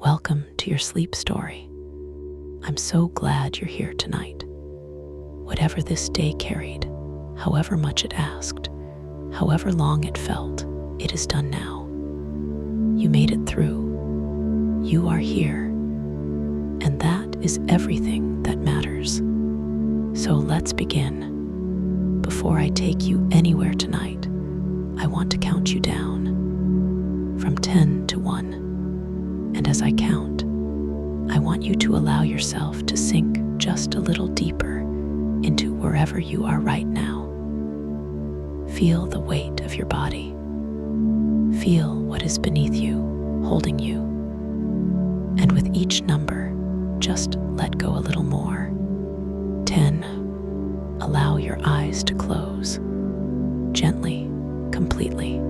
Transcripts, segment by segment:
Welcome to your sleep story. I'm so glad you're here tonight. Whatever this day carried, however much it asked, however long it felt, it is done now. You made it through. You are here. And that is everything that matters. So let's begin. Before I take you anywhere tonight, I want to count you down from 10 to 1. And as I count, I want you to allow yourself to sink just a little deeper into wherever you are right now. Feel the weight of your body. Feel what is beneath you, holding you. And with each number, just let go a little more. 10. Allow your eyes to close. Gently, completely.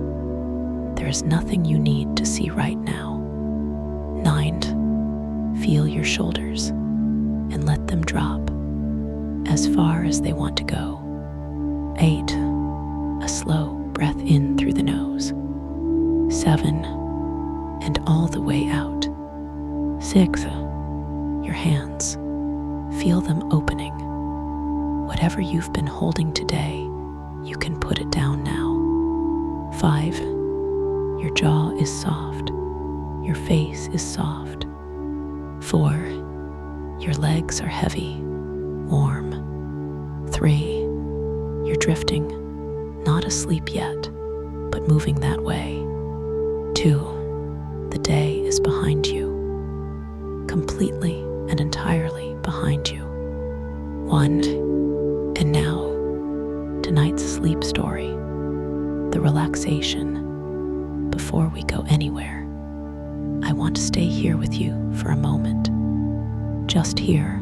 There is nothing you need to see right now. 9. Feel your shoulders and let them drop as far as they want to go. 8. A slow breath in through the nose. 7. And all the way out. 6. Your hands. Feel them opening. Whatever you've been holding today, you can put it down now. 5. Your jaw is soft. Your face is soft. 4. Your legs are heavy, warm. 3. You're drifting, not asleep yet, but moving that way. 2. The day is behind you, completely and entirely behind you. 1. And now, tonight's sleep story, the relaxation. Before we go anywhere, I want to stay here with you for a moment. Just here,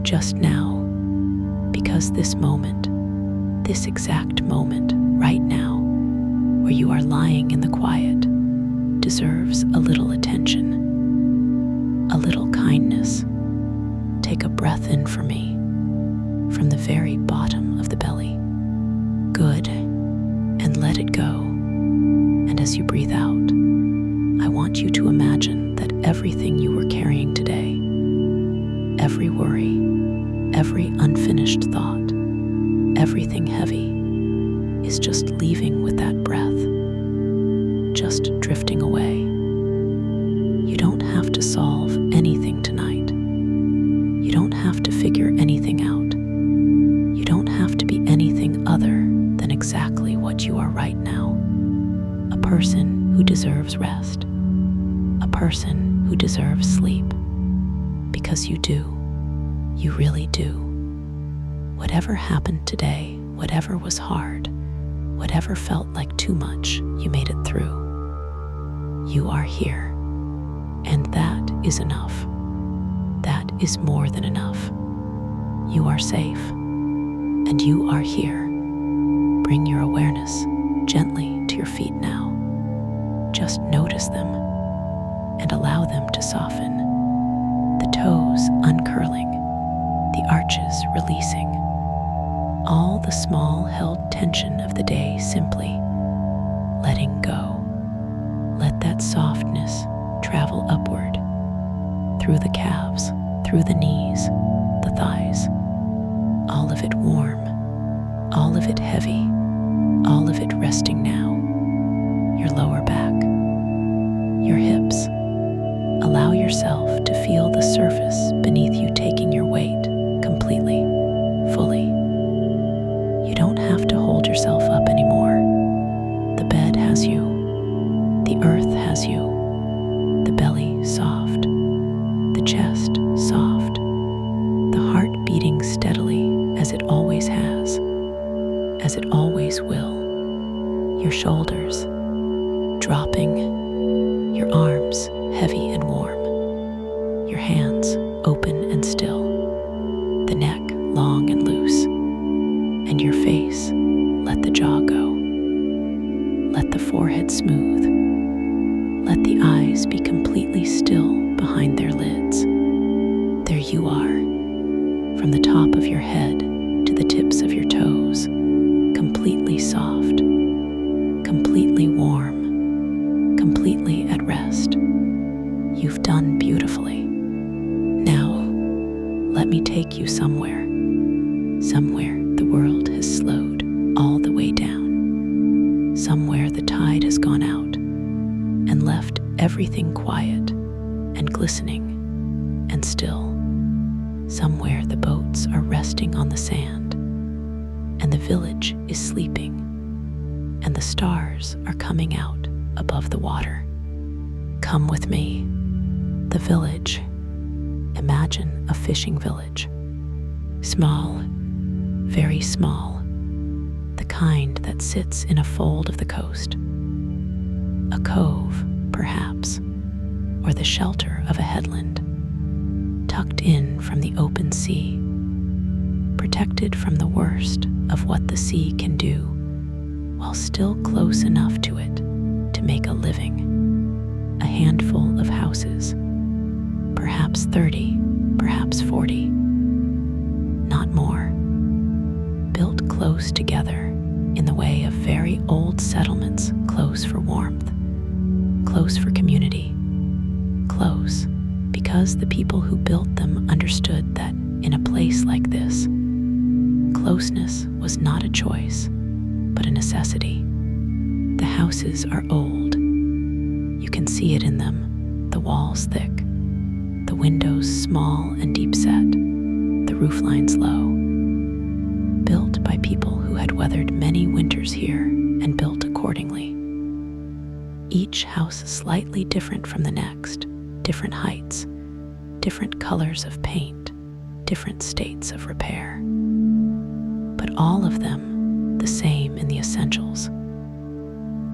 just now, because this moment, this exact moment right now, where you are lying in the quiet, deserves a little attention, a little kindness. Take a breath in for me, from the very bottom of the belly. Good, and let it go. And as you breathe out, I want you to imagine that everything you were carrying today, every worry, every unfinished thought, everything heavy, is just leaving with that breath, just drifting away. You don't have to solve anything tonight. You don't have to figure anything out. You don't have to be anything other than exactly what you are right now. A person who deserves rest. A person who deserves sleep. Because you do. You really do. Whatever happened today, whatever was hard, whatever felt like too much, you made it through. You are here. And that is enough. That is more than enough. You are safe. And you are here. Bring your awareness gently to your feet now. Just notice them and allow them to soften. The toes uncurling, the arches releasing. All the small held tension of the day simply letting go. Let that softness travel upward, through the calves, through the knees, the thighs. All of it warm, all of it heavy, all of it resting now. Your lower back, your hips. Allow yourself to feel the surface beneath you taking your weight completely, fully. You don't have to hold yourself up anymore. The bed has you. The earth has you. The belly soft. The chest soft. The heart beating steadily as it always has, as it always will. Your shoulders dropping, your arms heavy and warm, your hands open and still, the neck long and loose, and your face, let the jaw go. Let the forehead smooth. Let the eyes be completely still behind their lids. There you are, from the top of your head to the tips of your toes, completely soft, completely warm, completely You've done beautifully. Now, let me take you somewhere the world has slowed all the way down, somewhere the tide has gone out and left everything quiet and glistening and still, somewhere the boats are resting on the sand and the village is sleeping and the stars are coming out above the water. Come with me. The village. Imagine a fishing village. Small, very small, the kind that sits in a fold of the coast. A cove, perhaps, or the shelter of a headland, tucked in from the open sea, protected from the worst of what the sea can do, while still close enough to it to make a living. A handful of houses, perhaps 30, perhaps 40, not more, built close together in the way of very old settlements, close for warmth, close for community, close because the people who built them understood that in a place like this, closeness was not a choice, but a necessity. The houses are old. You can see it in them, the walls thick, the windows small and deep set, the roof lines low. Built by people who had weathered many winters here and built accordingly. Each house slightly different from the next, different heights, different colors of paint, different states of repair. But all of them the same in the essentials.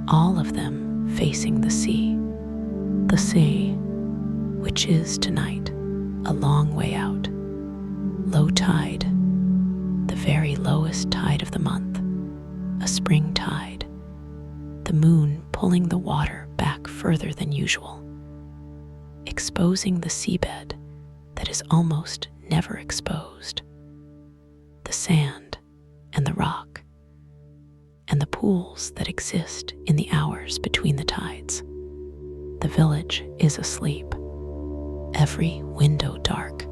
All of them facing the sea. The sea, which is tonight a long way out. Low tide, the very lowest tide of the month, a spring tide, the moon pulling the water back further than usual, exposing the seabed that is almost never exposed, the sand and the rock, and the pools that exist in the hours between the tides. The village is asleep, every window dark,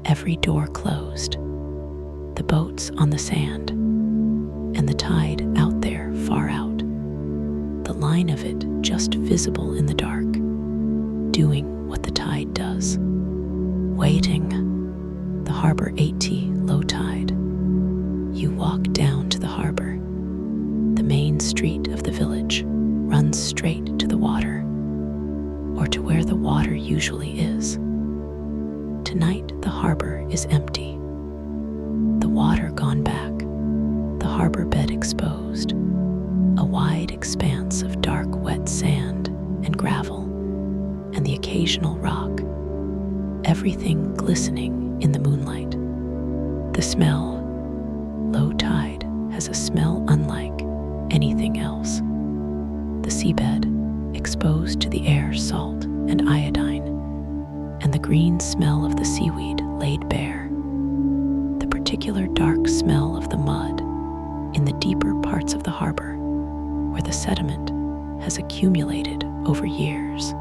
every door closed, the boats on the sand, and the tide out there far out, the line of it just visible in the dark, doing what the tide does, waiting, the harbor 80 low tide. You walk down to the harbor. The main street of the village runs straight to the water, or to where the water usually is. Tonight the harbor is empty. The water gone back, the harbor bed exposed, a wide expanse of dark wet sand and gravel, and the occasional rock, everything glistening in the moonlight. The smell, low tide has a smell unlike anything else. The seabed, exposed to the air salt and iodine, and the green smell of the seaweed laid bare. The particular dark smell of the mud in the deeper parts of the harbor, where the sediment has accumulated over years.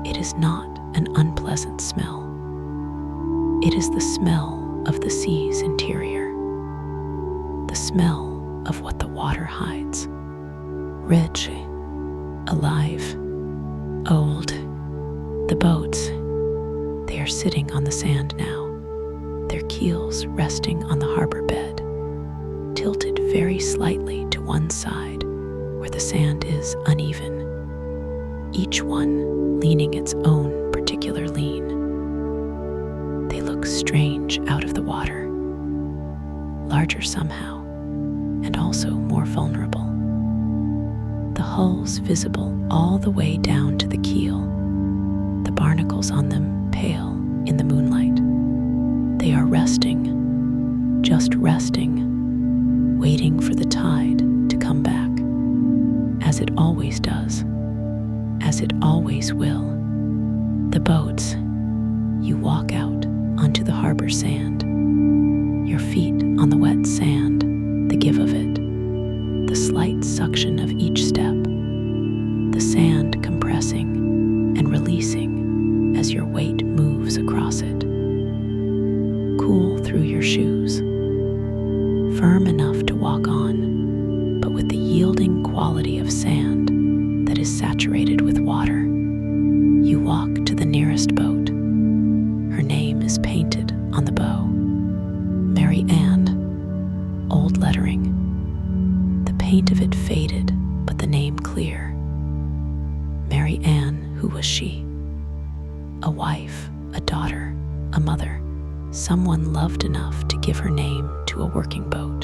It is not an unpleasant smell. It is the smell of the sea's interior, the smell of what the water hides. Rich, alive, old. The boats, they are sitting on the sand now, their keels resting on the harbor bed, tilted very slightly to one side where the sand is uneven, each one leaning its own particular lean. They look strange out of the water, larger somehow, and also more vulnerable. The hulls visible all the way down to the keel, the barnacles on them pale in the moonlight. They are resting, just resting, waiting for the tide to come back, as it always does, as it always will. The boats, you walk out onto the harbor sand, your feet on the wet sand, the give of it, the slight suction of each step, the sand compressing and releasing racing as your weight moves across it. Cool through your shoes, firm enough to walk on, but with the yielding quality of sand that is saturated with water. You walk to the nearest boat. Her name is painted on the bow. Mary Ann, old lettering. The paint of it faded, but the name clear. Mary Ann, who was she? A wife, a daughter, a mother, someone loved enough to give her name to a working boat.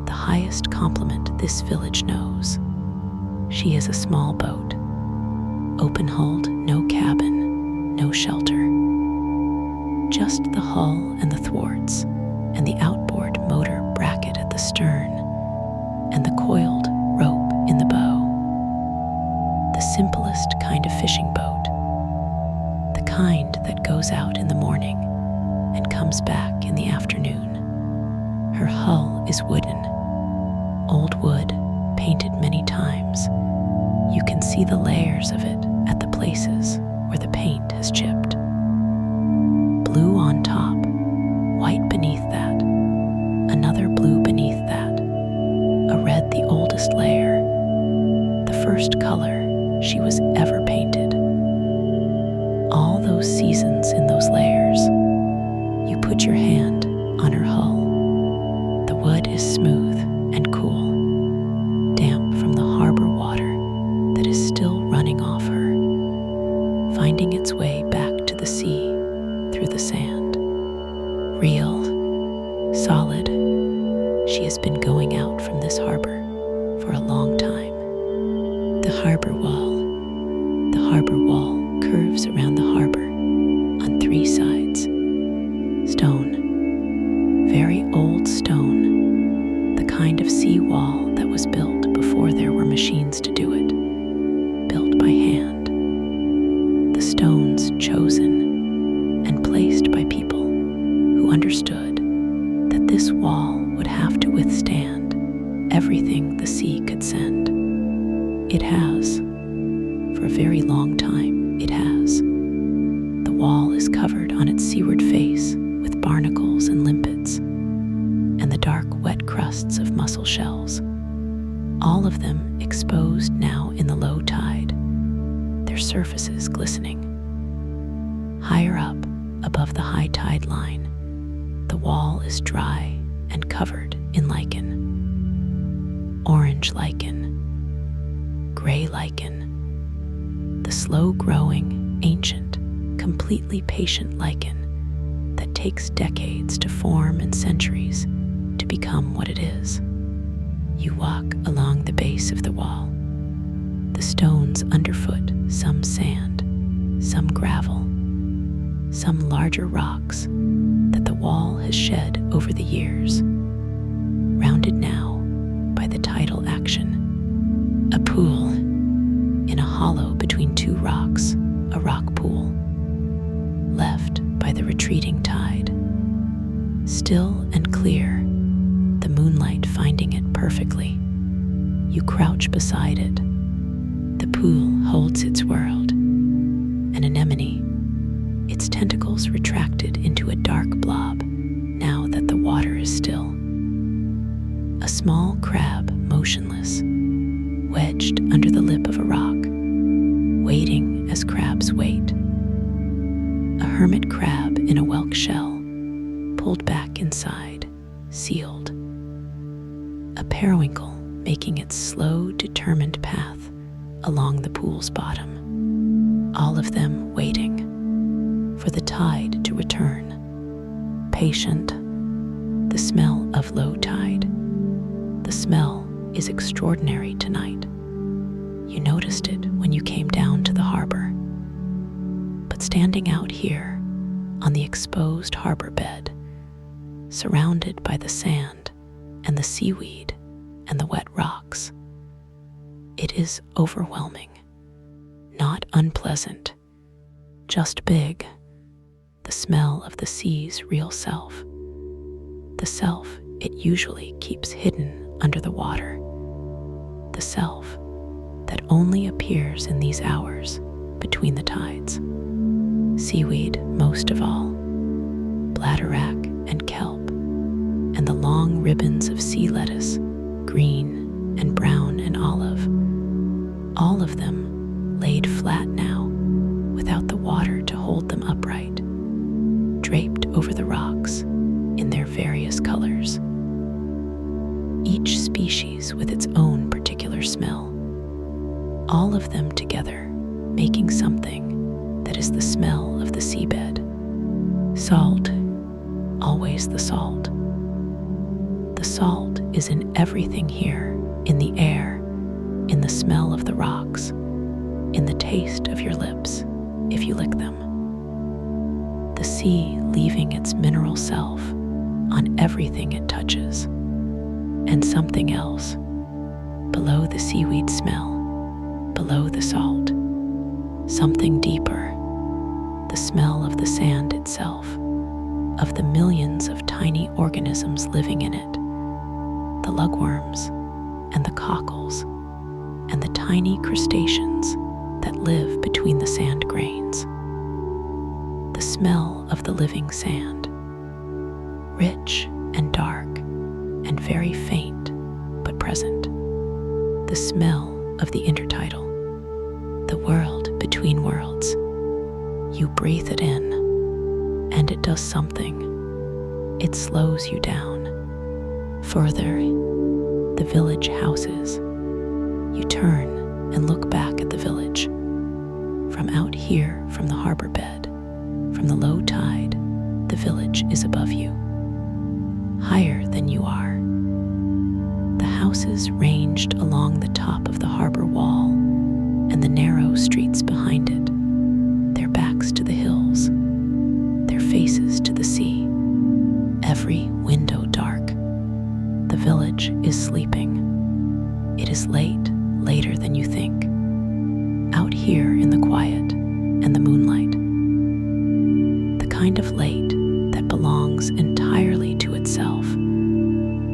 The highest compliment this village knows. She is a small boat, open-hulled, no cabin, no shelter. Just the hull and the thwarts, and the outboard motor bracket at the stern, and the coiled rope in the bow. The simplest kind of fishing boat, the kind that goes out in the morning and comes back in the afternoon. Her hull is wooden, old wood, painted many times. You can see the layers of it at the places where the paint has chipped. Blue on top, white beneath that, another blue beneath that, a red the oldest layer, the first color she was ever painted. All those seasons in those layers. You put your hand on her hull. The wood is smooth and cool, damp from the harbor water that is still running off her, finding its way back to the sea through the sand. Real, solid, she has been going out from this harbor for a long time. The harbor wall curves around the harbor on three sides. Stone, very old stone, the kind of sea wall that was built before there were machines to do it, built by hand. The stones chosen and placed by people who understood that this wall would have to withstand everything the sea could send. It has. For a very long time, it has. The wall is covered on its seaward face with barnacles and limpets, and the dark, wet crusts of mussel shells, all of them exposed now in the low tide, their surfaces glistening. Higher up, above the high tide line, the wall is dry and covered in lichen. Orange lichen, gray lichen, the slow-growing, ancient, completely patient lichen that takes decades to form and centuries to become what it is. You walk along the base of the wall, the stones underfoot, some sand, some gravel, some larger rocks that the wall has shed over the years, rounded now by the tidal action. A pool in a hollow between two rocks, a rock pool, left by the retreating tide. Still and clear, the moonlight finding it perfectly. You crouch beside it. The pool holds its world. An anemone, its tentacles retracted into a dark blob now that the water is still. A small crab, motionless, wedged under the lip of a rock, waiting as crabs wait. A hermit crab in a whelk shell, pulled back inside, sealed. A periwinkle making its slow, determined path along the pool's bottom, all of them waiting for the tide to return. Patient, the smell of low tide. The smell is extraordinary tonight. You noticed it when you came down to the harbor. But standing out here on the exposed harbor bed, surrounded by the sand and the seaweed and the wet rocks, it is overwhelming, not unpleasant, just big, the smell of the sea's real self, the self it usually keeps hidden under the water, the self that only appears in these hours between the tides. Seaweed, most of all, bladderwrack and kelp, and the long ribbons of sea lettuce, green and brown and olive, all of them laid flat now, without the water to hold them upright, draped over the rocks in their various colors. Each species with its own particular smell, all of them together making something that is the smell of the seabed. Salt, always the salt. The salt is in everything here, in the air, in the smell of the rocks, in the taste of your lips, if you lick them. The sea leaving its mineral self on everything it touches, and something else, below the seaweed smell, below the salt, something deeper, the smell of the sand itself, of the millions of tiny organisms living in it, the lugworms and the cockles and the tiny crustaceans that live between the sand grains. The smell of the living sand, rich and dark and very faint but present. The smell of the intertidal, the world between worlds. You breathe it in, and it does something. It slows you down. Further, the village houses. You turn and look back at the village. From out here, from the harbor bed, from the low tide, the village is above you, higher than you are. The houses ranged along the top of the harbor wall and the narrow streets behind it, their backs to the hills, their faces to the sea, every window dark. The village is sleeping. It is late, later than you think. Out here in the quiet and the moonlight. The kind of late that belongs entirely to itself,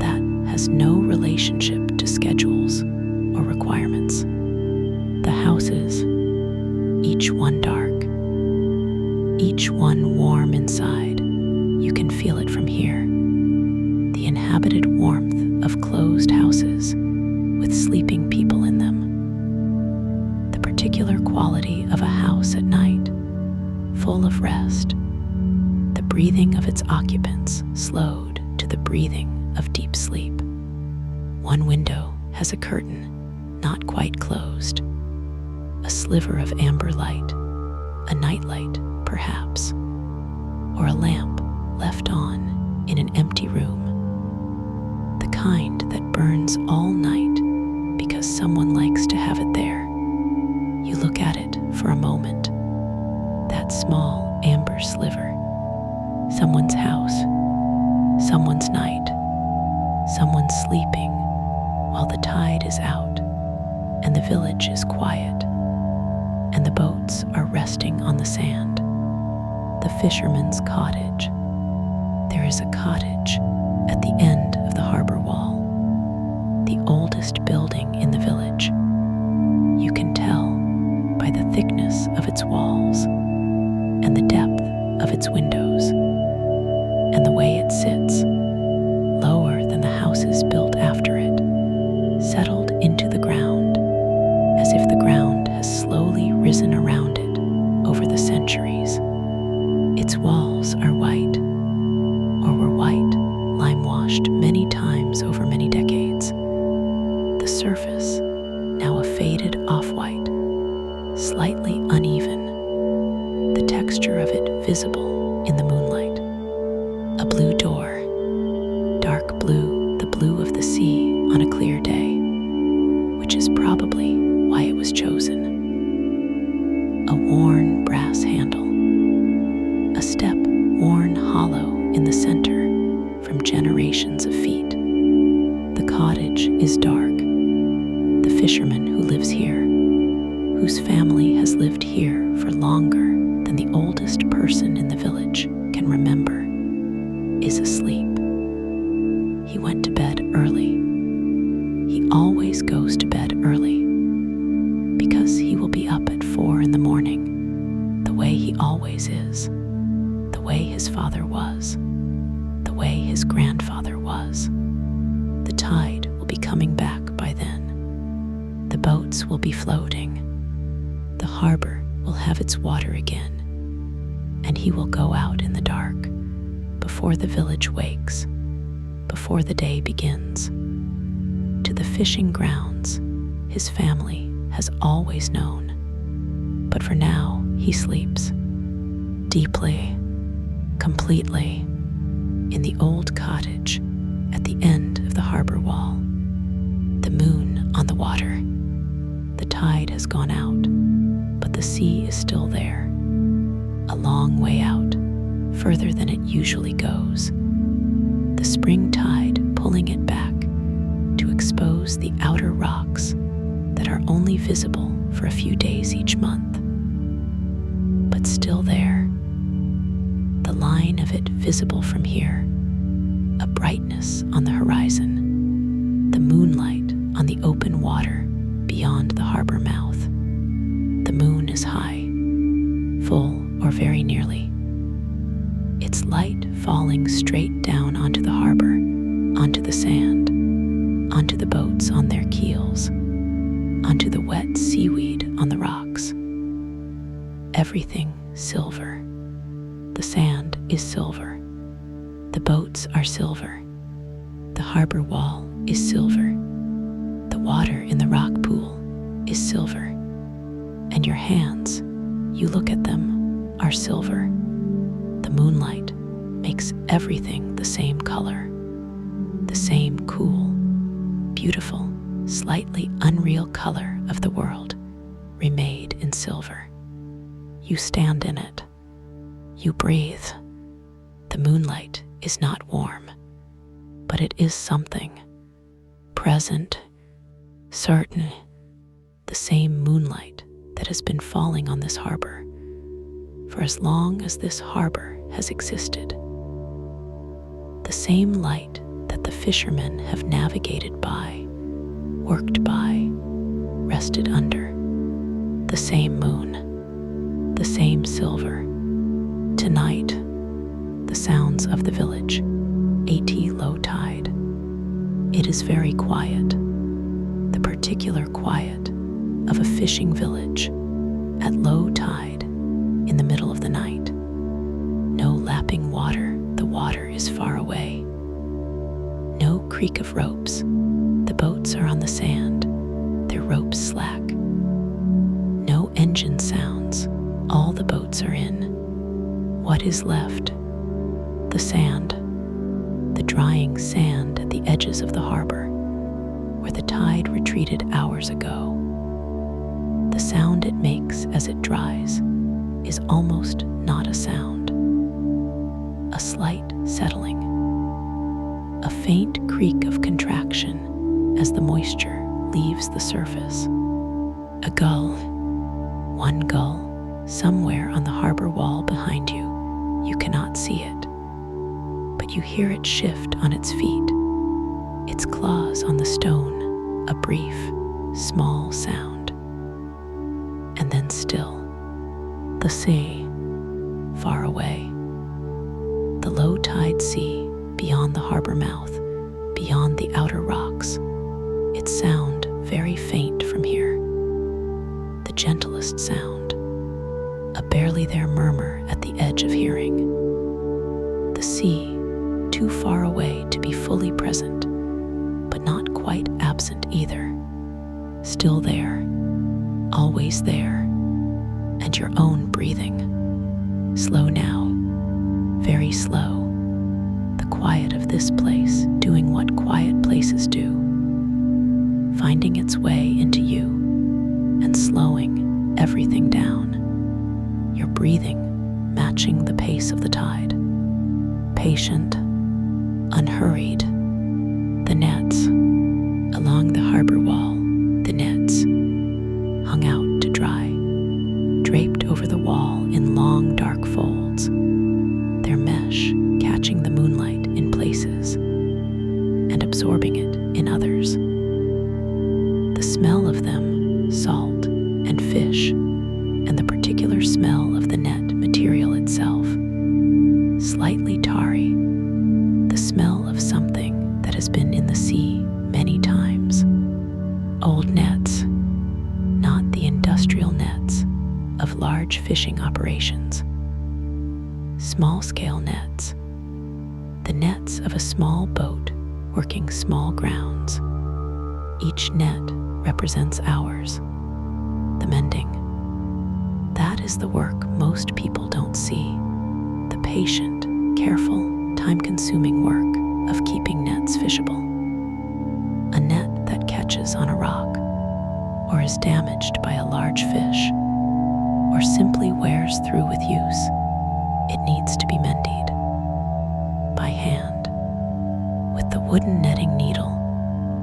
that has no relationship to schedules or requirements. The houses, each one dark, each one warm inside. You can feel it from here. The inhabited warmth of closed houses with sleeping people in them. The particular quality of a house at night, full of rest. The breathing of its occupants slowed to the breathing of deep sleep. One window has a curtain not quite closed, a sliver of amber light, a nightlight perhaps, or a lamp left on in an empty room, the kind that burns all night because someone likes to have it there. You look at it for a moment, that small amber sliver, someone's house, someone's night, someone sleeping while the tide is out and the village is quiet and the boats are resting on the sand. The fisherman's cottage. There is a cottage at the end of the harbor wall, the oldest building in the village. You can tell by the thickness of its walls and the depth of its windows and the way it sits, lower than the houses built after it, settled into the ground, as if the ground has slowly risen around it over the centuries. Its walls are white, or were white, lime-washed many times over many decades. The surface, now a faded off-white, slightly uneven, the texture of it visible in the moonlight. A blue door, dark blue, the blue of the sea on a clear day, which is probably why it was chosen. A worn brass handle, a step worn hollow in the center from generations of feet. The cottage is dark. The fisherman who lives here, whose family has lived here for longer than the oldest person in the village can remember, is asleep. He went to bed early. He always goes to bed early because he will be up at 4 in the morning always is, the way his father was, the way his grandfather was. The tide will be coming back by then. The boats will be floating. The harbor will have its water again, and he will go out in the dark, before the village wakes, before the day begins, to the fishing grounds his family has always known. But for now, he sleeps, deeply, completely, in the old cottage at the end of the harbor wall. The moon on the water. The tide has gone out, but the sea is still there, a long way out, further than it usually goes. The spring tide pulling it back to expose the outer rocks that are only visible for a few days each month. But still there, the line of it visible from here, a brightness on the horizon, the moonlight on the open water beyond the harbor mouth. The moon is high, full or very nearly, its light falling straight down onto the harbor, onto the sand, onto the boats on their keels, onto the wet seaweed on the rocks. Everything silver. The sand is silver. The boats are silver. The harbor wall is silver. The water in the rock pool is silver. And your hands, you look at them, are silver. The moonlight makes everything the same color, the same cool, beautiful, slightly unreal color of the world, remade in silver. You stand in it. You breathe. The moonlight is not warm, but it is something. Present, certain, the same moonlight that has been falling on this harbor for as long as this harbor has existed. The same light that the fishermen have navigated by, worked by, rested under. The same moon, the same silver. Tonight, the sounds of the village, 80 low tide. It is very quiet, the particular quiet of a fishing village at low tide in the middle of the night. No lapping water, the water is far away. No creak of ropes, the boats are on the sand, their ropes slack. No engine sounds, all the boats are in. What is left? The sand, the drying sand at the edges of the harbor, where the tide retreated hours ago. The sound it makes as it dries is almost not a sound. A slight settling, a faint creak of contraction as the moisture leaves the surface. A gull, one gull, somewhere on the harbor wall behind you. You cannot see it, but you hear it shift on its feet, its claws on the stone, a brief, small sound. And then still, the sea, far away. The low tide sea beyond the harbor mouth, beyond the outer rocks, its sound very faint from here. The gentlest sound, a barely there murmur at the edge of hearing. The sea, too far away to be fully present, but not quite absent either. Still there, always there, and your own breathing. Slow now, very slow, the quiet of this place doing what quiet places do, finding its way into you and slowing everything down. Your breathing matching the pace of the tide. Patient, unhurried. The nets along the harbor wall, the nets hung out to dry, draped over the wall in long dark folds, their mesh catching the moonlight in places and absorbing it in others. The smell of them, salt and fish, and the particular smell of the net material large fishing operations. Small-scale nets. The nets of a small boat working small grounds. Each net represents hours. The mending. That is the work most people don't see. The patient, careful, time-consuming work of keeping nets fishable. A net that catches on a rock, or is damaged by a large fish, or simply wears through with use, it needs to be mended by hand. With the wooden netting needle,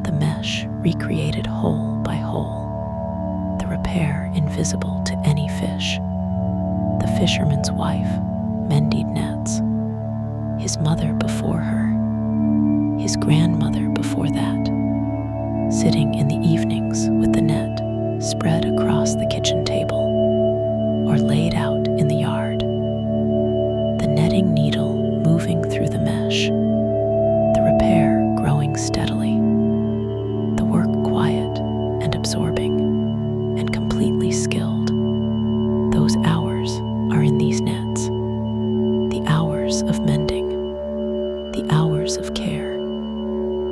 the mesh recreated hole by hole, the repair invisible to any fish. The fisherman's wife mended nets, his mother before her, his grandmother before that, sitting in the evenings with the net spread across the kitchen table or laid out in the yard. The netting needle moving through the mesh, the repair growing steadily, the work quiet and absorbing and completely skilled. Those hours are in these nets, the hours of mending, the hours of care,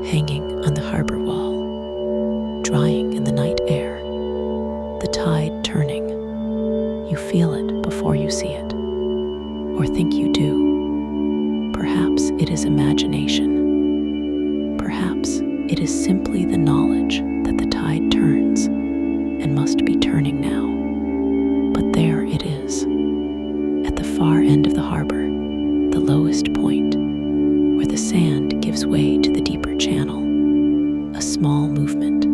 hanging on the harbor wall, drying in the night air, the tide turning. You feel it before you see it, or think you do. Perhaps it is imagination. Perhaps it is simply the knowledge that the tide turns and must be turning now. But there it is, at the far end of the harbor, the lowest point, where the sand gives way to the deeper channel, a small movement,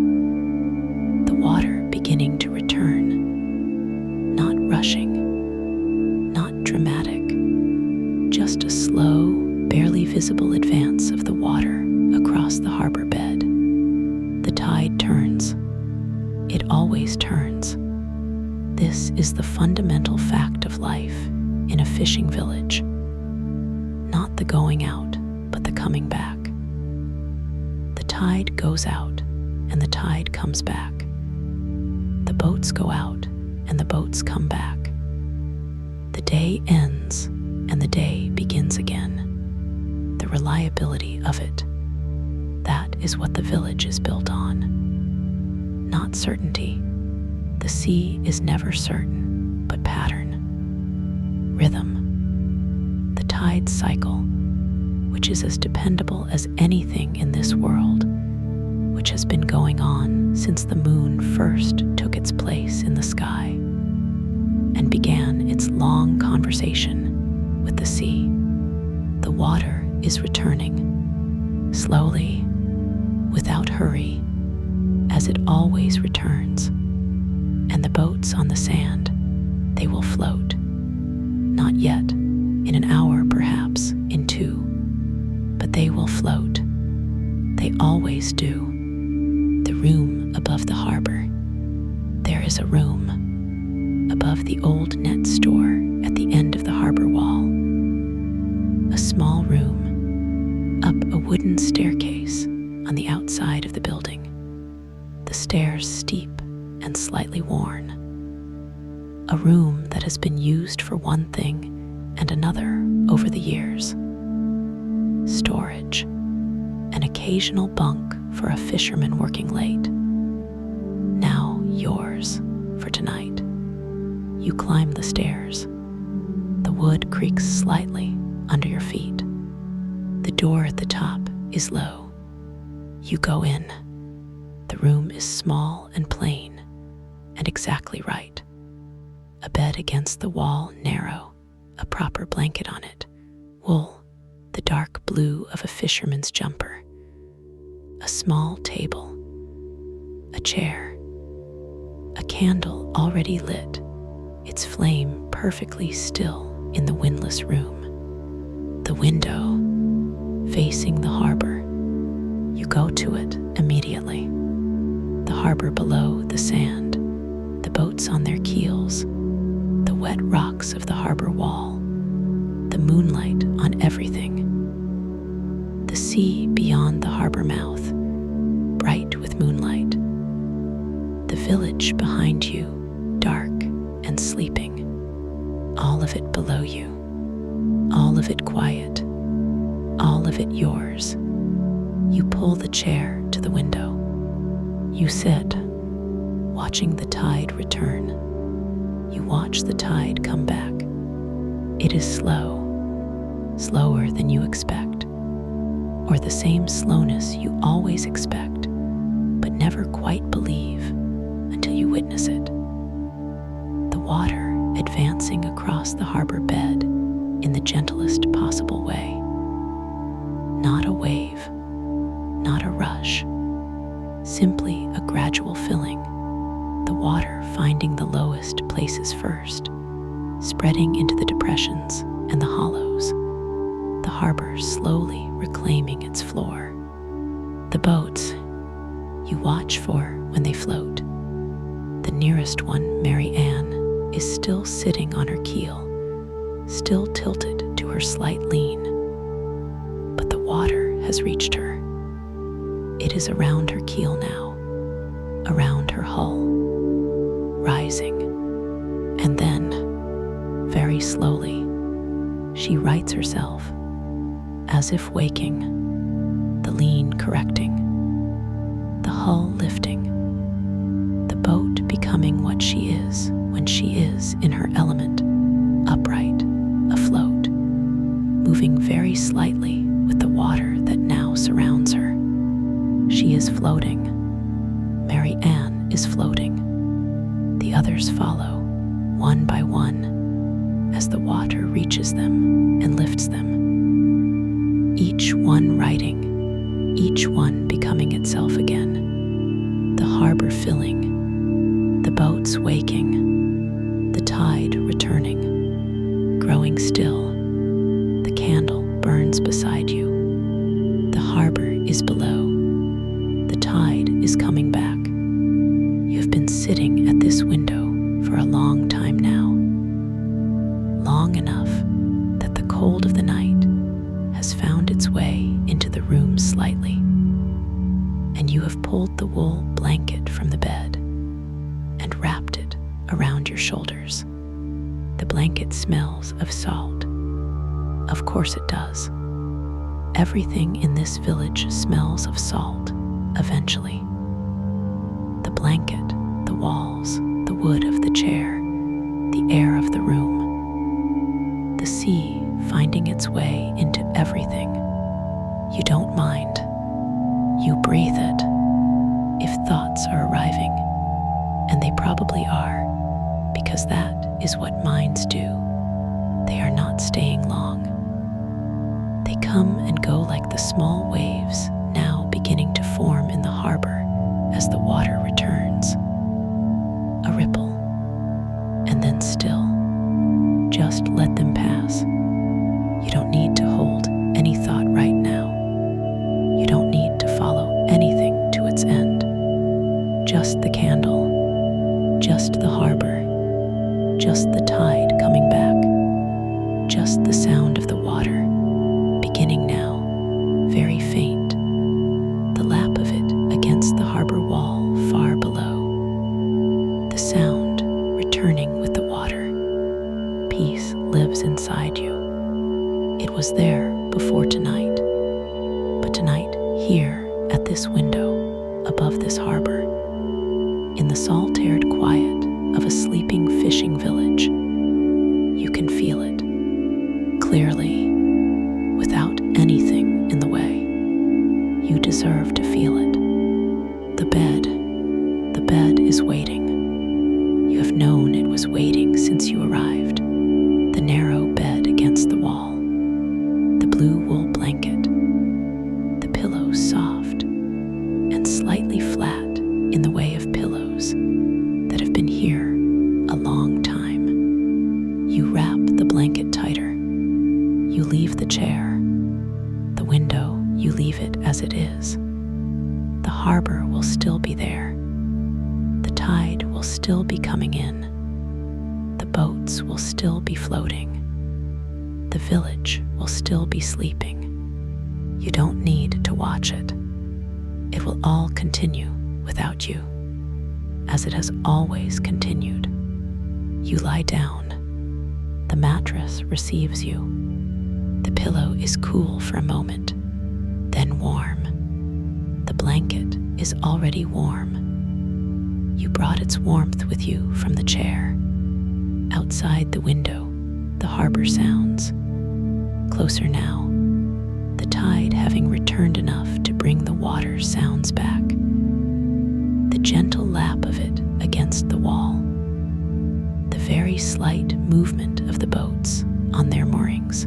the water beginning to return, not rushing, not dramatic, just a slow, barely visible advance of the water across the harbor bed. The tide turns. It always turns. This is the fundamental fact of life in a fishing village. Not the going out, but the coming back. The tide goes out, and the tide comes back. The boats go out, and the boats come back. The day ends, and the day begins again. The reliability of it. That is what the village is built on. Not certainty. The sea is never certain, but pattern. Rhythm. The tide cycle, which is as dependable as anything in this world, which has been going on since the moon first took its place in the sky and began its long conversation with the sea. The water is returning, slowly, without hurry, as it always returns. And the boats on the sand, they will float. Not yet, in an hour perhaps, in two, but they will float. They always do. The room above the harbor. There is a room above the old net store at the end of the harbor wall. A small room up a wooden staircase on the outside of the building. The stairs steep and slightly worn. A room that has been used for one thing and another over the years. Storage. An occasional bunk for a fisherman working late. Now yours for tonight. You climb the stairs. The wood creaks slightly under your feet. The door at the top is low. You go in. The room is small and plain, and exactly right. A bed against the wall, narrow, a proper blanket on it, wool, the dark blue of a fisherman's jumper, a small table, a chair, a candle already lit, its flame perfectly still in the windless room. The window, facing the harbor. You go to it immediately. The harbor below, the sand, the boats on their keels, the wet rocks of the harbor wall, the moonlight on everything. The sea beyond the harbor mouth, bright with moonlight. The village behind you, dark and sleeping. all of it below you, all of it quiet, all of it yours. You pull the chair to the window. You sit, watching the tide return. You watch the tide come back. It is slow, slower than you expect, or the same slowness you always expect, but never quite believe until you witness it. The water advancing across the harbor bed in the gentlest possible way. Not a wave, not a rush, simply a gradual filling, the water finding the lowest places first, spreading into the depressions and the hollows, the harbor slowly reclaiming its floor. The boats you watch for when they float. The nearest one, Mary Ann, is still sitting on her keel, still tilted to her slight lean. But the water has reached her. It is around her keel now, around her hull, rising. And then, very slowly, she rights herself, as if waking, the lean correcting, the hull lifting, the boat becoming what she is when she is in her element, upright, afloat, moving very slightly with the water that now surrounds her. She is floating. Mary Ann is floating. The others follow, one by one, as the water reaches them and lifts them. Each one riding, each one becoming itself again. The harbor filling, the boats waking, the tide returning, growing still. The candle burns beside you. The harbor is below. The tide is coming back. You have been sitting at this window for a long time now. Long enough that the cold of the night has found its way into the room slightly. And you have pulled the wool blanket from the bed and wrapped it around your shoulders. The blanket smells of salt. Of course it does. Everything in this village smells of salt, eventually. The blanket, the walls, the wood of the chair, the air of the room. The sea finding its way into everything. You don't mind. You breathe it. If thoughts are arriving, and they probably are, because that is what minds do, they are not staying long. They come and go like the small waves now beginning to form in the harbor as the water returns. A ripple, and then still. Just let them pass. You don't need to hold any thought right now. You don't need to follow anything to its end. Just the candle, just the harbor, just the tide coming back, just the sound of the water, beginning now, very faint, the lap of it against the harbor wall far below, the sound returning with the water. Peace lives inside you. It was there before tonight, but tonight, here at this window, above this harbor, in the salt-aired quiet of a sleeping fishing village, you can feel it clearly, without anything in the way. You deserve to feel it. The bed is waiting. You have known it was waiting since you arrived. The narrow bed against the wall, the blue wool blanket, the pillows soft and slightly flat in the way of pillows that have been here a long time. You wrap the blanket tighter. You leave the chair. The window, you leave it as it is. The harbor will still be there. The tide will still be coming in. The boats will still be floating. The village will still be sleeping. You don't need to watch it. It will all continue without you, as it has always continued. You lie down. The mattress receives you. The pillow is cool for a moment, then warm. The blanket is already warm. You brought its warmth with you from the chair. Outside the window, the harbor sounds. Closer now, the tide having returned enough to bring the water sounds back. The gentle lap of it against the wall. The very slight movement of the boats on their moorings.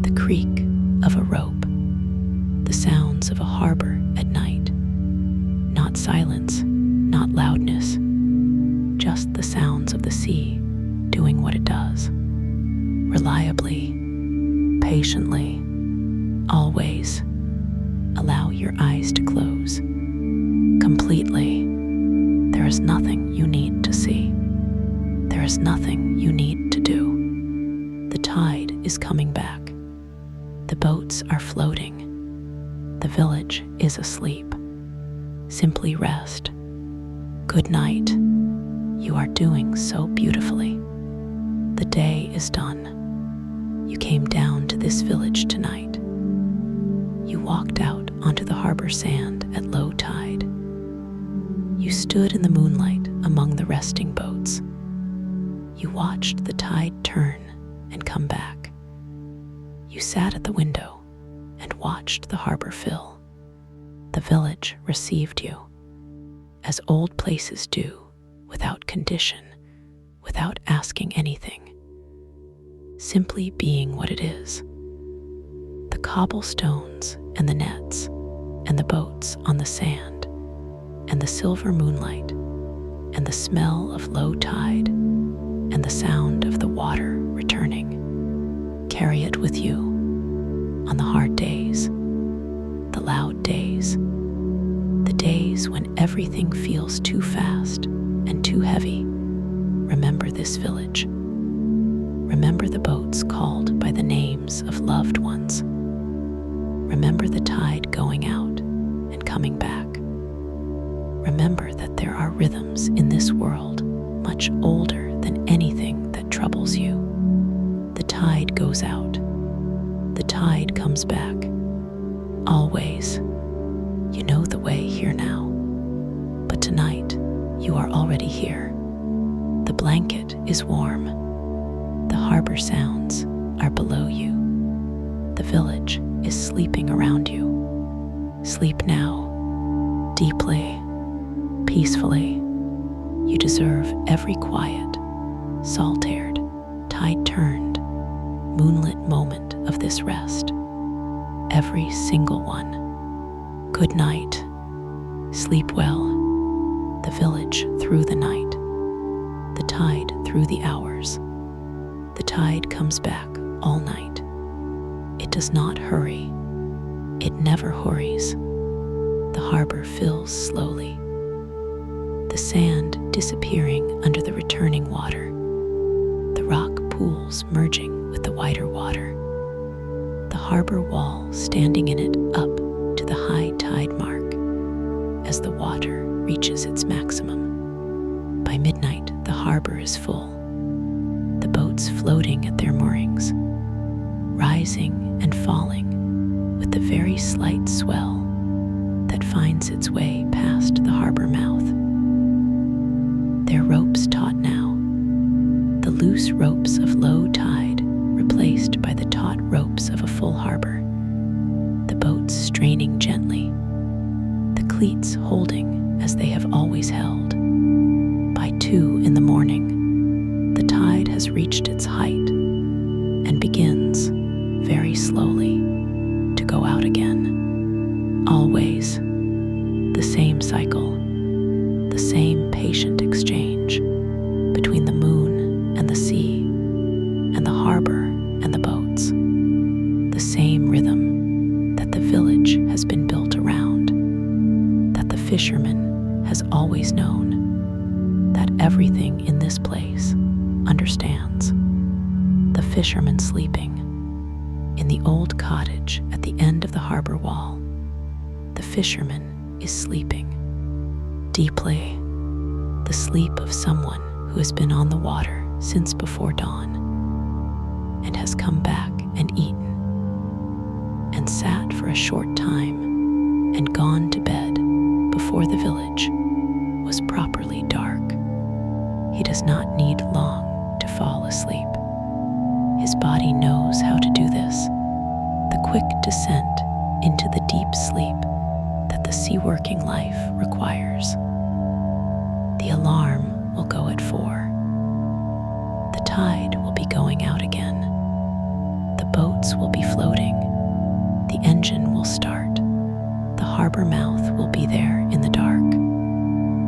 The creak of a rope. The sounds of a harbor at night. Not silence, not loudness, just the sounds of the sea doing what it does. Reliably, patiently, always. Allow your eyes to close. Completely. There is nothing you need to see. There is nothing you need to do. The tide is coming back. The boats are floating. The village is asleep. Simply rest. Good night. You are doing so beautifully. The day is done. You came down to this village tonight. You walked out onto the harbor sand at low tide. You stood in the moonlight among the resting boats. You watched the tide turn and come back. You sat at the window and watched the harbor fill. The village received you, as old places do, without condition, without asking anything, simply being what it is. The cobblestones and the nets and the boats on the sand and the silver moonlight and the smell of low tide and the sound of the water returning. Carry it with you on the hard days, the loud days, the days when everything feels too fast and too heavy. Remember this village. Remember the boats called by the names of loved ones. Remember the tide going out and coming back. Remember that there are rhythms in this world much older than anything that troubles you. The tide goes out. The tide comes back. Always. You know the way here now. But tonight, you are already here. The blanket is warm. The harbor sounds are below you. The village is sleeping around you. Sleep now, deeply, peacefully. You deserve every quiet, salt-aired, tide-turned, moonlit moment of this rest. Every single one. Good night. Sleep well. The village through the night. The tide through the hours. The tide comes back all night. It does not hurry. It never hurries. The harbor fills slowly. The sand disappearing under the returning water. The rock pools merging with the whiter water. The harbor wall standing in it up to the high tide mark as the water reaches its maximum. By midnight, the harbor is full. The boats floating at their moorings, rising and falling with the very slight swell that finds its way past the harbor mouth. Their ropes taut now, the loose ropes of low tide replaced by the taut ropes of a full harbor, the boats straining gently, the cleats holding as they have always held. By 2 in the morning, the tide has reached its height and begins, very slowly, to go out again. Always the same cycle, the same patient exchange between the moon and the sea and the harbor and the boats. The same rhythm that the village has been built around, that the fisherman has always known, that everything in this place understands. The fisherman sleeping in the old cottage at the end of the harbor wall. The fisherman is sleeping deeply, the sleep of someone who has been on the water since before dawn. and has come back and eaten, and sat for a short time and gone to bed before the village was properly dark. He does not need long to fall asleep. His body knows how to do this, the quick descent into the deep sleep that the sea-working life requires. The alarm will go at 4. The tide will be going out again. The boats will be floating. The engine will start. The harbor mouth will be there in the dark.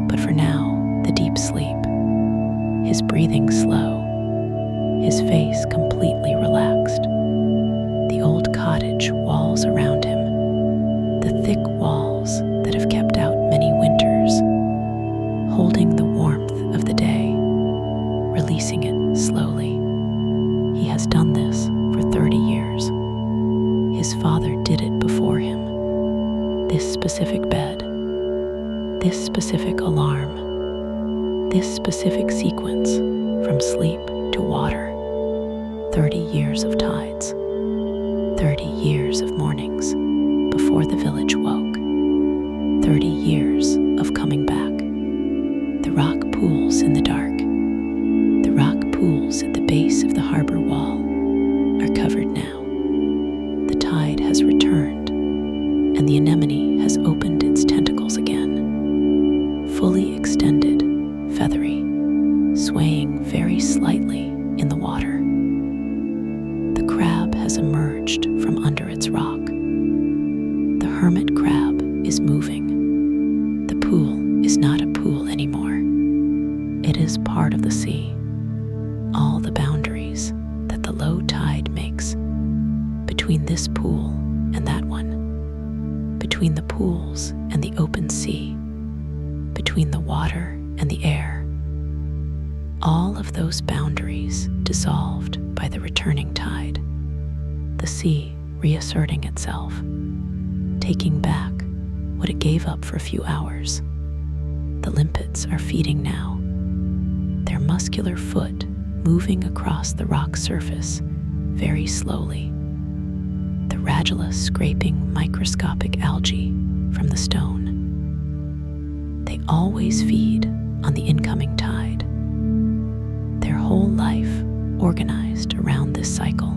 But for now, the deep sleep, his breathing slow, his face completely relaxed, the old cottage walls around him, the thick walls that have kept out many winters, holding the warmth of the day, releasing it slowly. He has done this for 30 years. His father did it before him. This specific bed, this specific alarm, this specific sequence from sleep to water, 30 years of tides, 30 years of mornings before the village woke, 30 years of coming back. The rock pools in the dark, the rock pools at the base of the harbor wall are covered now. The tide has returned, and the anemone has opened its tentacles again, fully extended, feathery, swaying very slightly in the water. The crab has emerged from under its rock. The hermit crab is moving. The pool is not a pool anymore. It is part of the sea. All the boundaries that the low tide makes between this pool and that one, between the pools and the open sea, between the water and the air, all of those boundaries dissolved by the returning tide, the sea reasserting itself, taking back what it gave up for a few hours. The limpets are feeding now, their muscular foot moving across the rock surface very slowly, the radula scraping microscopic algae from the stone. They always feed on the incoming tide, their whole life organized around this cycle.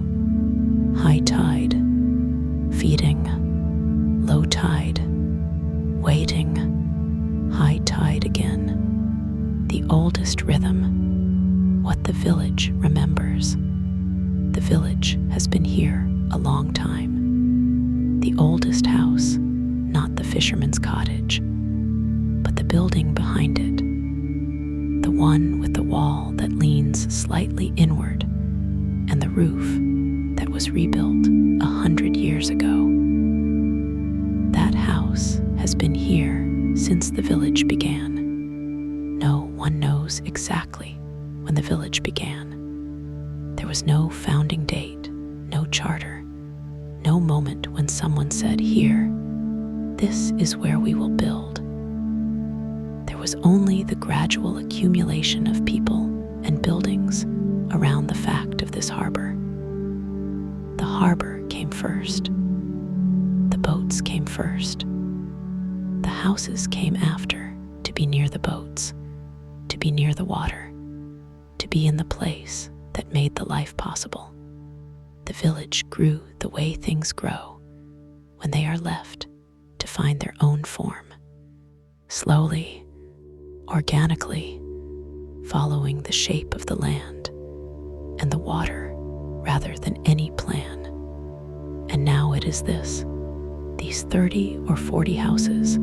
High tide, feeding, low tide, waiting, high tide again. The oldest rhythm, what the village remembers. The village has been here a long time. The oldest house, not the fisherman's cottage, but the building behind it. The one with the wall that leans slightly inward and the roof that was rebuilt 100 years ago. That house has been here since the village began. No one knows exactly when the village began. There was no founding date, no charter, no moment when someone said, "Here, this is where we will build." There was only the gradual accumulation of people and buildings around the fact of this harbor. The harbor came first. The boats came first. The houses came after, to be near the boats, to be near the water, to be in the place that made the life possible. The village grew the way things grow when they are left to find their own form, slowly, organically, following the shape of the land and the water rather than any plan. And now it is this, these 30 or 40 houses,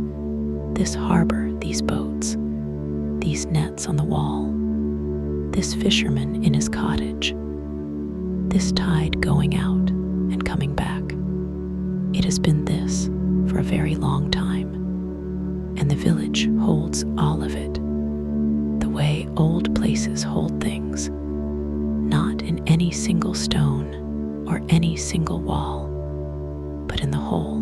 this harbor, these boats, these nets on the wall, this fisherman in his cottage, this tide going out and coming back. It has been this for a very long time, and the village holds all of it, the way old places hold things, not in any single stone or any single wall, but in the whole,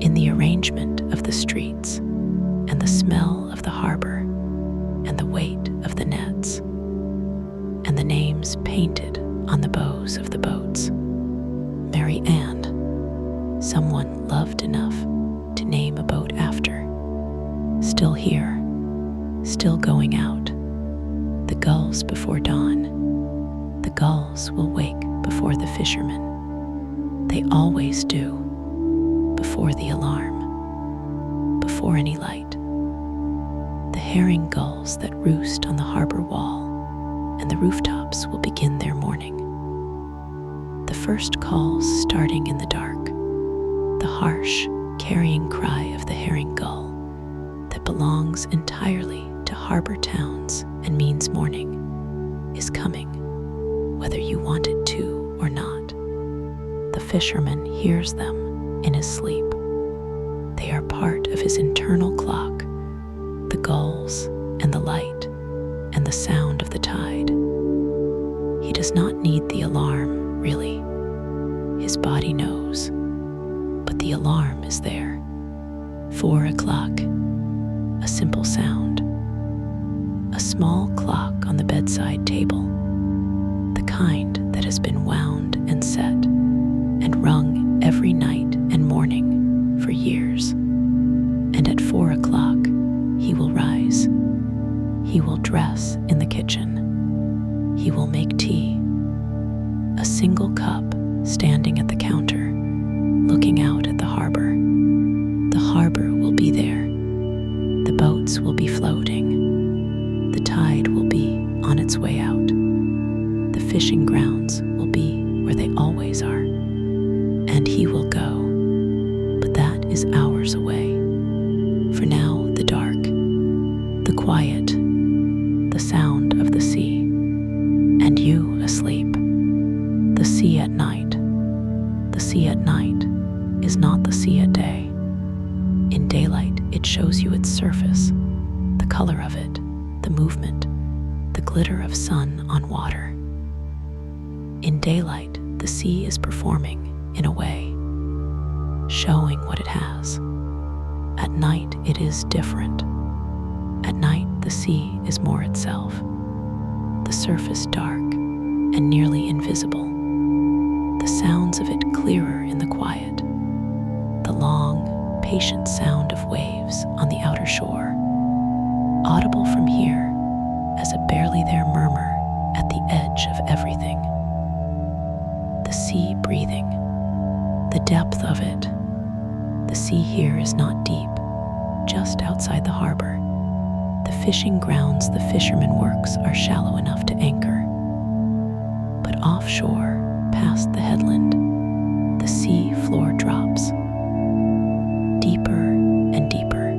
in the arrangement of the streets and the smell of the harbor and the weight of the nets and the names painted on the bows of the boats. Mary Ann, someone loved enough to name a boat after. Still here, still going out. The gulls before dawn. The gulls will wake before the fishermen. They always do, before the alarm, before any light. The herring gulls that roost on the harbor wall and the rooftops will begin their morning. The first calls starting in the dark, the harsh, carrying cry of the herring gull that belongs entirely to harbor towns and means morning, is coming, whether you want it to or not. The fisherman hears them in his sleep. They are part of his internal clock, the gulls and the light and the sound of the tide. He does not need the alarm, really. His body knows, but the alarm is there. 4 o'clock, a simple sound. A small clock on the bedside table, the kind that has been wound and set and rung every night and morning for years. And at 4 o'clock, he will rise. He will dress in the kitchen. He will make tea. A single cup standing at the counter, looking out at the harbor. The harbor will be there. The boats will be floating. The tide will be on its way out. The fishing grounds will be where they always are. And he will go. But that is hours away. For now, the dark, the quiet, the sound of the sea, and you asleep. The sea at night. The sea at night is not the sea at day. In daylight, it shows you its surface, the color of it, the movement, the glitter of sun on water. In daylight, the sea is performing, in a way, showing what it has. At night, it is different. At night, the sea is more itself, the surface dark and nearly invisible, the sounds of it clearer in the quiet, the long, patient sound of waves on the outer shore, audible from here as a barely there murmur at the edge of everything. The sea breathing, the depth of it. The sea here is not deep, just outside the harbor. The fishing grounds the fisherman works are shallow enough to anchor. But offshore, past the headland, the sea floor drops. Deeper and deeper,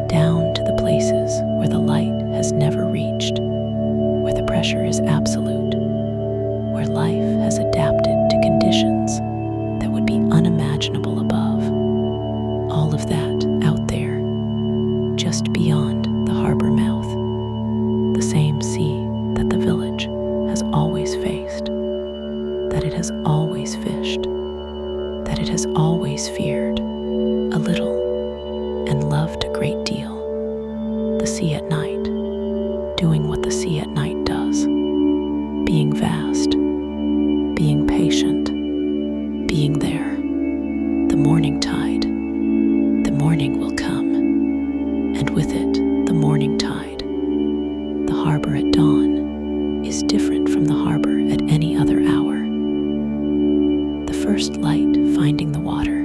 down to the places where the light has never reached, where the pressure is absolute, where life has adapted to conditions that would be unimaginable above. All of that out there, just beyond the harbor mouth, the same sea that the village has always faced, that it has always fished, that it has always feared a little and loved a great deal. The sea at night, doing what the sea at night does, being vast, being patient, being there. The morning tide, the morning will come, and with it the morning tide. The harbor at dawn is different from the harbor at any other hour. The first light finding the water,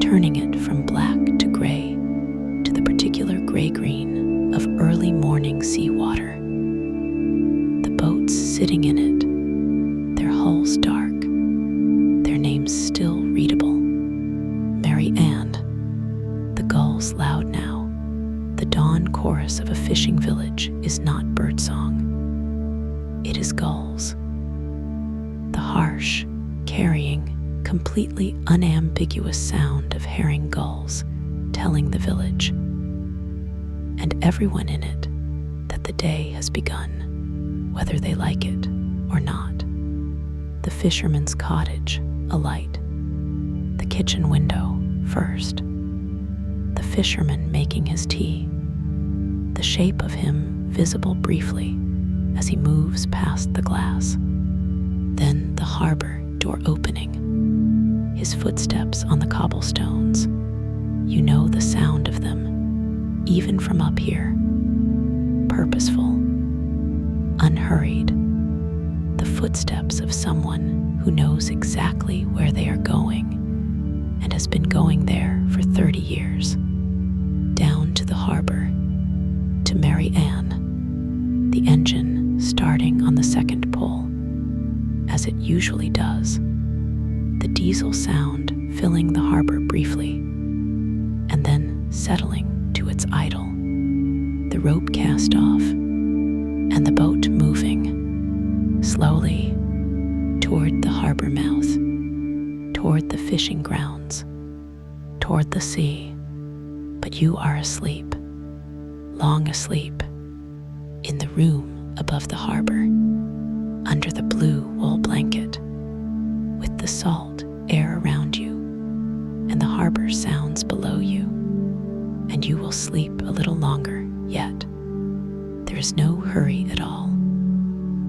turning it from black to gray to the particular gray-green of early morning seawater. The boats sitting in it, their hulls dark, their names still readable. Mary Ann, the gulls loud now. The dawn chorus of a fishing village is not birdsong. It is gulls. The harsh, carrying, completely unambiguous sound of herring gulls telling the village, and everyone in it, that the day has begun, whether they like it or not. The fisherman's cottage, alight. The kitchen window, first. The fisherman making his tea. The shape of him visible briefly as he moves past the glass. Then the harbor door opening, his footsteps on the cobblestones. You know the sound of them, even from up here. Purposeful, unhurried, the footsteps of someone who knows exactly where they are going and has been going there for 30 years. Down to the harbor, to Mary Ann, the engine starting on the second pull, as it usually does, the diesel sound filling the harbor briefly, and then settling to its idle, the rope cast off, and the boat moving slowly toward the harbor mouth, toward the fishing grounds, toward the sea. But you are asleep, long asleep, in the room above the harbor, under the blue wool blanket, with the salt air around you and the harbor sounds below you, and you will sleep a little longer yet. There is no hurry at all.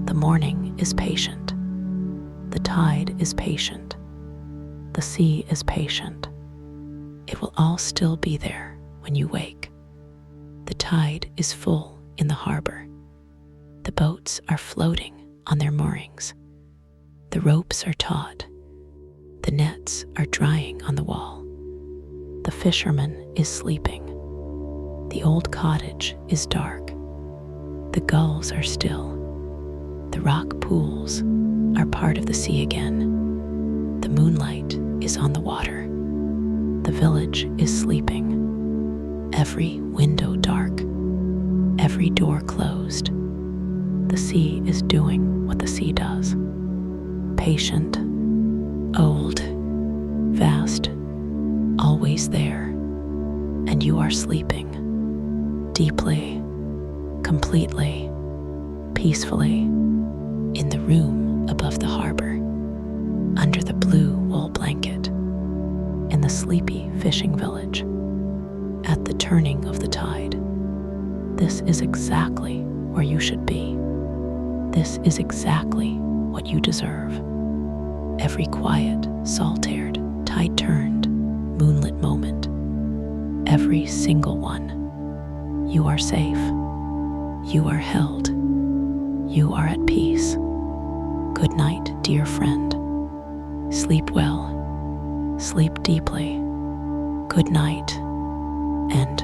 The morning is patient. The tide is patient. The sea is patient. It will all still be there when you wake. The tide is full in the harbor. The boats are floating on their moorings. The ropes are taut. The nets are drying on the wall. The fisherman is sleeping. The old cottage is dark. The gulls are still. The rock pools are part of the sea again. The moonlight is on the water. The village is sleeping. Every window dark. Every door closed. The sea is doing what the sea does. Patient, old, vast, always there. And you are sleeping. Deeply, completely, peacefully, in the room above the harbor, under the blue wool blanket, in the sleepy fishing village, at the turning of the tide. This is exactly where you should be. This is exactly what you deserve. Every quiet, salt-aired, tide-turned, moonlit moment. Every single one. You are safe. You are held. You are at peace. Good night, dear friend. Sleep well. Sleep deeply. Good night, and